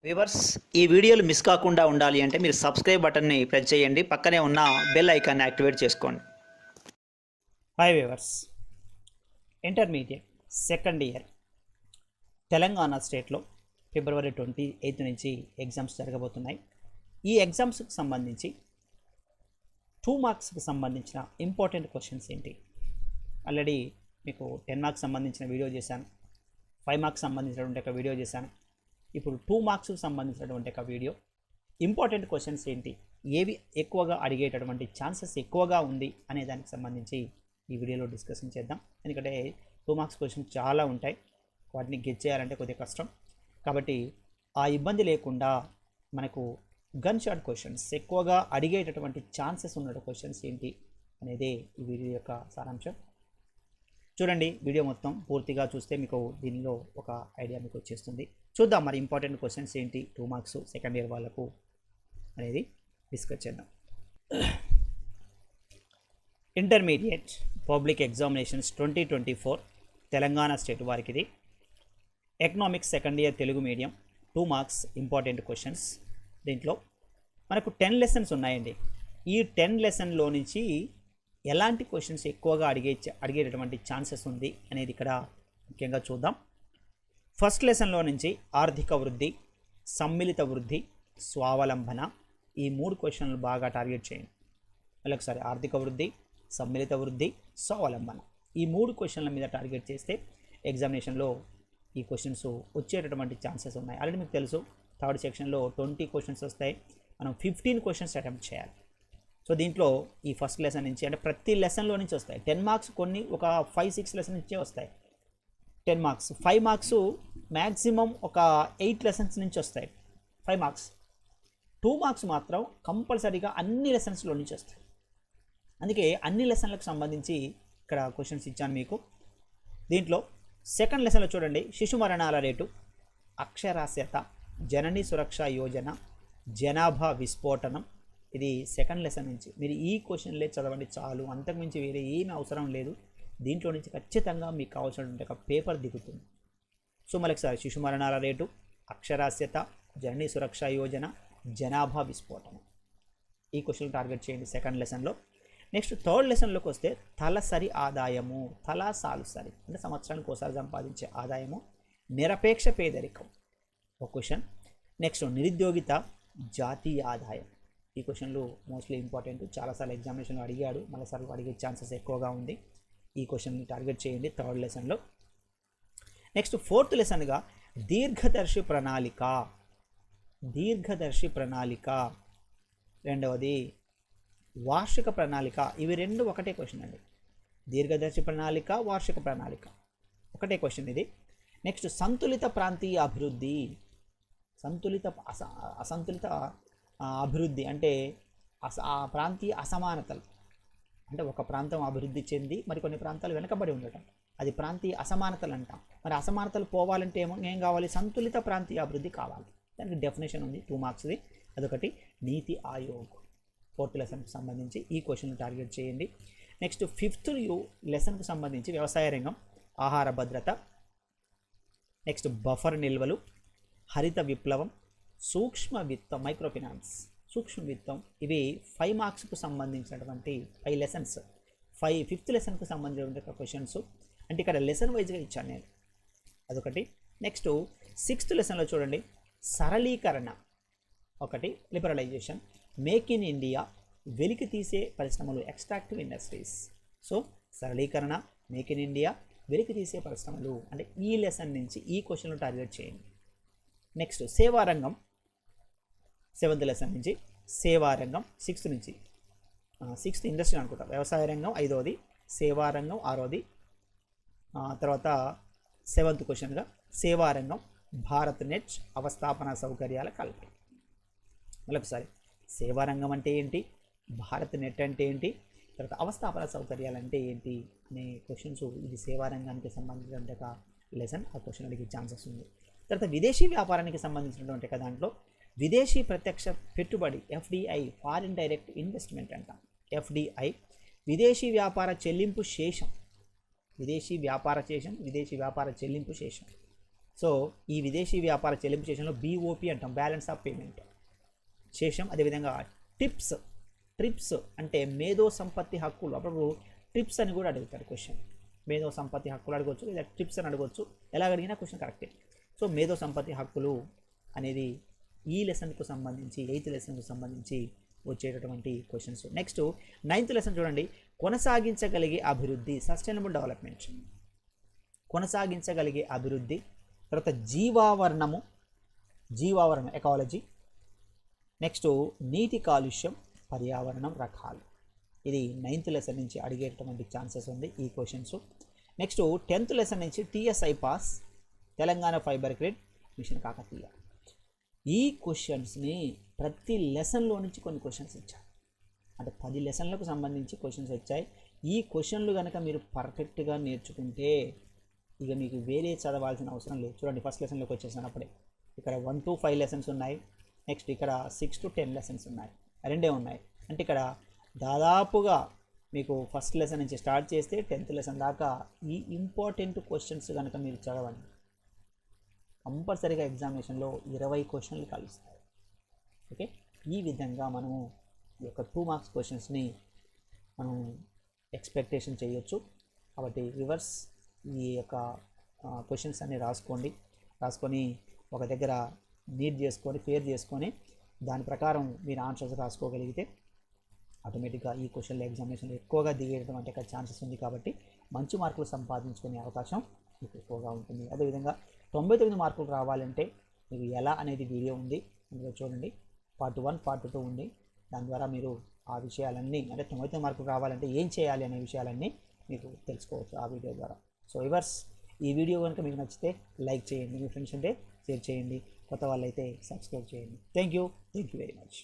Viewers, ఈ వీడియోలు miss కాకుండా ఉండాలి అంటే మీరు సబ్స్క్రైబ్ బటన్ని ప్రెస్ చేయండి. పక్కనే ఉన్న బెల్ ఐకాన్ని యాక్టివేట్ చేసుకోండి. Hi viewers, intermediate second year Telangana స్టేట్లో ఫిబ్రవరి 28 నుంచి ఎగ్జామ్స్ జరగబోతున్నాయి. ఈ ఎగ్జామ్స్కి సంబంధించి 2 మార్క్స్కి సంబంధించిన ఇంపార్టెంట్ క్వశ్చన్స్ ఏంటి? ఆల్రెడీ మీకు 10 మార్క్స్ సంబంధించిన వీడియో చేశాను, 5 మార్క్స్ సంబంధించినటువంటి ఒక వీడియో చేశాను. ఇప్పుడు 2 మార్క్స్కి సంబంధించినటువంటి ఒక వీడియో, ఇంపార్టెంట్ క్వశ్చన్స్ ఏంటి, ఏవి ఎక్కువగా అడిగేటటువంటి ఛాన్సెస్ ఎక్కువగా ఉంది అనే దానికి సంబంధించి ఈ వీడియోలో డిస్కషన్ చేద్దాం. ఎందుకంటే 2 మార్క్స్ క్వశ్చన్స్ చాలా ఉంటాయి, వాటిని గెట్ చేయాలంటే కొద్దిగా కష్టం. కాబట్టి ఆ ఇబ్బంది లేకుండా మనకు గన్ షాట్ క్వశ్చన్స్ ఎక్కువగా అడిగేటటువంటి ఛాన్సెస్ ఉన్న క్వశ్చన్స్ ఏంటి అనేది ఈ వీడియో యొక్క సారాంశం. చూడండి, వీడియో మొత్తం పూర్తిగా చూస్తే మీకు దీనిలో ఒక ఐడియా మీకు వచ్చేస్తుంది. చూద్దాం మరి ఇంపార్టెంట్ క్వశ్చన్స్ ఏంటి 2 మార్క్స్ సెకండ్ ఇయర్ వాళ్ళకు అనేది డిస్కస్ చేద్దాం. Intermediate public examinations 2024 Telangana state వారికి ఇది economics second year Telugu medium 2 marks important questions. దీంట్లో మనకు 10 లెసన్స్ ఉన్నాయండి. ఈ 10 లెసన్లో నుంచి ఎలాంటి క్వశ్చన్స్ ఎక్కువగా అడిగేటటువంటి ఛాన్సెస్ ఉంది అనేది ఇక్కడ ముఖ్యంగా చూద్దాం. ఫస్ట్ లెసన్లో నుంచి ఆర్థిక వృద్ధి, సమ్మిళిత వృద్ధి, స్వావలంబన, ఈ 3 క్వశ్చన్లు బాగా టార్గెట్ చేయండి. ఒకసారి ఆర్థిక వృద్ధి, సమ్మిళిత వృద్ధి, స్వావలంబన, ఈ 3 క్వశ్చన్ల మీద టార్గెట్ చేస్తే ఎగ్జామినేషన్లో ఈ క్వశ్చన్స్ వచ్చేటటువంటి ఛాన్సెస్ ఉన్నాయి. ఆల్రెడీ మీకు తెలుసు, థర్డ్ సెక్షన్లో 20 క్వశ్చన్స్ వస్తాయి, మనం 15 క్వశ్చన్స్ అటెంప్ట్ చేయాలి. సో దీంట్లో ఈ ఫస్ట్ లెసన్ నుంచి అంటే ప్రతి లెసన్లో నుంచి వస్తాయి 10 మార్క్స్, కొన్ని ఒక 5-6 లెసన్ నుంచే వస్తాయి 10 మార్క్స్. 5 మార్క్స్ మ్యాక్సిమం ఒక 8 లెసన్స్ నుంచి వస్తాయి 5 మార్క్స్. 2 మార్క్స్ మాత్రం కంపల్సరీగా అన్ని లెసన్స్లో నుంచి వస్తాయి. అందుకే అన్ని లెసన్లకు సంబంధించి ఇక్కడ క్వశ్చన్స్ ఇచ్చాను మీకు. దీంట్లో సెకండ్ లెసన్లో చూడండి, శిశు మరణాల రేటు, అక్షరాస్యత, జనని సురక్ష యోజన, జనాభా విస్ఫోటనం. ఇది సెకండ్ లెసన్ నుంచి. మీరు ఈ క్వశ్చన్లే చదవండి చాలు, అంతకుమించి వేరే ఏమీ అవసరం లేదు. దీంట్లో నుంచి ఖచ్చితంగా మీకు కావాల్సినటువంటి ఒక పేపర్ దిగుతుంది. సో మరొకసారి, శిశు మరణాల రేటు, అక్షరాస్యత, జనని సురక్ష యోజన, జనాభా విస్ఫోటనం, ఈ క్వశ్చన్ టార్గెట్ చేయండి సెకండ్ లెసన్లో. నెక్స్ట్ థర్డ్ లెసన్లోకి వస్తే తలసరి ఆదాయము, సాలుసరి అంటే సంవత్సరానికి ఒకసారి సంపాదించే ఆదాయము, నిరపేక్ష పేదరికం ఒక క్వశ్చన్. నెక్స్ట్ నిరుద్యోగిత, జాతీయ ఆదాయం, ఈ క్వశ్చన్లు మోస్ట్లీ ఇంపార్టెంట్, చాలాసార్లు ఎగ్జామినేషన్లో అడిగాడు, మరోసార్లు అడిగే ఛాన్సెస్ ఎక్కువగా ఉంది. ఈ క్వశ్చన్ని టార్గెట్ చేయండి థర్డ్ లెసన్లో. నెక్స్ట్ ఫోర్త్ లెసన్గా దీర్ఘదర్శి ప్రణాళిక, రెండవది వార్షిక ప్రణాళిక. ఇవి రెండు ఒకటే క్వశ్చన్ అండి. దీర్ఘదర్శి ప్రణాళిక, వార్షిక ప్రణాళిక ఒకటే క్వశ్చన్ ఇది. నెక్స్ట్ సంతులిత ప్రాంతీయ అభివృద్ధి, అసంతులిత అభివృద్ధి అంటే ఆ ప్రాంతీయ అసమానతలు, అంటే ఒక ప్రాంతం అభివృద్ధి చెంది మరికొన్ని ప్రాంతాలు వెనకబడి ఉండటం, అది ప్రాంతీయ అసమానతలు అంటాం. మరి అసమానతలు పోవాలంటే ఏం కావాలి? సంతులిత ప్రాంతీయ అభివృద్ధి కావాలి. దానికి డెఫినేషన్ ఉంది 2 మార్క్స్ది, అదొకటి. నీతి ఆయోగ్ ఫోర్త్ లెసన్కి సంబంధించి ఈ క్వశ్చన్ టార్గెట్ చేయండి. నెక్స్ట్ ఫిఫ్త్ లెసన్కి సంబంధించి వ్యవసాయ రంగం, ఆహార భద్రత, నెక్స్ట్ బఫర్ నిల్వలు, హరిత విప్లవం, సూక్ష్మ విత్తం, మైక్రోఫినాన్స్, సూక్ష్మ విత్తం. ఇవి 5 మార్క్స్కు సంబంధించినటువంటి 5 లెసన్స్. ఫిఫ్త్ లెసన్కు సంబంధించినటువంటి క్వశ్చన్స్ అంటే ఇక్కడ లెసన్ వైజ్గా ఇచ్చాను నేను, అదొకటి. నెక్స్ట్ 6th లెసన్లో చూడండి, సరళీకరణ ఒకటి, లిబరలైజేషన్, మేక్ ఇన్ ఇండియా, వెలికి తీసే పరిశ్రమలు, ఎక్స్ట్రాక్టివ్ ఇండస్ట్రీస్. సో సరళీకరణ, మేక్ ఇన్ ఇండియా, వెలికి తీసే పరిశ్రమలు అంటే ఈ లెసన్ నుంచి ఈ క్వశ్చన్లు టార్గెట్ చేయండి. నెక్స్ట్ సేవారంగం, 7th లెసన్ నుంచి సేవారంగం, 6th నుంచి 6th ఇండస్ట్రీ అనుకుంటా, వ్యవసాయ రంగం 5వది, సేవారంగం 6వది. తర్వాత 7th క్వశ్చన్గా సేవారంగం, భారత్ నెట్, అవస్థాపన సౌకర్యాల కల్పన. మరొకసారి, సేవారంగం అంటే ఏంటి, భారత్ నెట్ అంటే ఏంటి, తర్వాత అవస్థాపన సౌకర్యాలు అంటే ఏంటి అనే క్వశ్చన్స్. ఇది సేవారంగానికి సంబంధించిన ఒక లెసన్, ఆ క్వశ్చన్ అడిగే ఛాన్సెస్ ఉంది. తర్వాత విదేశీ వ్యాపారానికి సంబంధించినటువంటి దాంట్లో విదేశీ ప్రత్యక్ష పెట్టుబడి, ఎఫ్డిఐ, ఫారిన్ డైరెక్ట్ ఇన్వెస్ట్మెంట్ అంటాం. ఎఫ్డిఐ విదేశీ వ్యాపార చెల్లింపు శేషం, సో ఈ విదేశీ వ్యాపార చెల్లింపు శేషంలో BOP అంటాం, బ్యాలెన్స్ ఆఫ్ పేమెంట్ శేషం. అదేవిధంగా ట్రిప్స్ అంటే మేధో సంపత్తి హక్కులు, అప్పుడు ట్రిప్స్ అని కూడా అడుగుతారు క్వశ్చన్. మేధో సంపత్తి హక్కులు అడగవచ్చు లేదా ట్రిప్స్ అని అడగవచ్చు, ఎలా అడిగినా క్వశ్చన్ కరెక్టే. సో మేధో సంపత్తి హక్కులు అనేది ఈ లెసన్కు సంబంధించి 8th లెసన్కు సంబంధించి వచ్చేటటువంటి క్వశ్చన్స్. నెక్స్ట్ 9th లెసన్ చూడండి, కొనసాగించగలిగే అభివృద్ధి, సస్టైనబుల్ డెవలప్మెంట్, కొనసాగించగలిగే అభివృద్ధి. తర్వాత జీవావరణం ఎకాలజీ. నెక్స్ట్ నీటి కాలుష్యం, పర్యావరణం, రకాలు. ఇది 9th లెసన్ నుంచి అడిగేటటువంటి ఛాన్సెస్ ఉంది ఈ క్వశ్చన్స్. నెక్స్ట్ 10th లెసన్ నుంచి TSI pass, Telangana fibre grid, mission Kakatiya. ఈ క్వశ్చన్స్ని ప్రతి లెసన్లో నుంచి కొన్ని క్వశ్చన్స్ ఇచ్చారు, అంటే 10 లెసన్లకు సంబంధించి క్వశ్చన్స్ వచ్చాయి. ఈ క్వశ్చన్లు కనుక మీరు పర్ఫెక్ట్గా నేర్చుకుంటే ఇక మీకు వేరే చదవాల్సిన అవసరం లేదు. చూడండి, ఫస్ట్ లెసన్లోకి వచ్చేసినప్పుడే ఇక్కడ 1 to 5 లెసన్స్ ఉన్నాయి. నెక్స్ట్ ఇక్కడ 6 to 10 లెసన్స్ ఉన్నాయి, రెండే ఉన్నాయి. అంటే ఇక్కడ దాదాపుగా మీకు ఫస్ట్ లెసన్ నుంచి స్టార్ట్ చేస్తే 10th లెసన్ దాకా ఈ ఇంపార్టెంట్ క్వశ్చన్స్ కనుక మీరు చదవండి, కంపల్సరీగా ఎగ్జామినేషన్లో 20 క్వశ్చన్లు కలుస్తాయి. ఓకే, ఈ విధంగా మనము ఈ యొక్క 2 మార్క్స్ క్వశ్చన్స్ని మనం ఎక్స్పెక్టేషన్ చేయొచ్చు. కాబట్టి రివర్స్ ఈ యొక్క క్వశ్చన్స్ అన్ని రాసుకొని ఒక దగ్గర నీట్ చేసుకొని ఫేర్ చేసుకొని దాని ప్రకారం మీరు ఆన్సర్స్ రాసుకోగలిగితే ఆటోమేటిక్గా ఈ క్వశ్చన్ల ఎగ్జామినేషన్లో ఎక్కువగా దిగేటువంటి ఛాన్సెస్ ఉంది. కాబట్టి మంచి మార్కులు సంపాదించుకునే అవకాశం మీకు ఎక్కువగా ఉంటుంది. అదేవిధంగా 99 మార్కులు రావాలంటే మీకు ఎలా అనేది వీడియో ఉంది, అందులో చూడండి. పార్ట్ 1, పార్ట్ 2 ఉంది. దాని ద్వారా మీరు ఆ విషయాలన్నీ, అంటే 99 మార్కులు రావాలంటే ఏం చేయాలి అనే విషయాలన్నీ మీకు తెలుసుకోవచ్చు ఆ వీడియో ద్వారా. సో రివర్స్ ఈ వీడియో కనుక మీకు నచ్చితే లైక్ చేయండి, మీ ఫ్రెండ్స్ ఉంటే షేర్ చేయండి, కొత్త వాళ్ళైతే సబ్స్క్రైబ్ చేయండి. Thank you very much.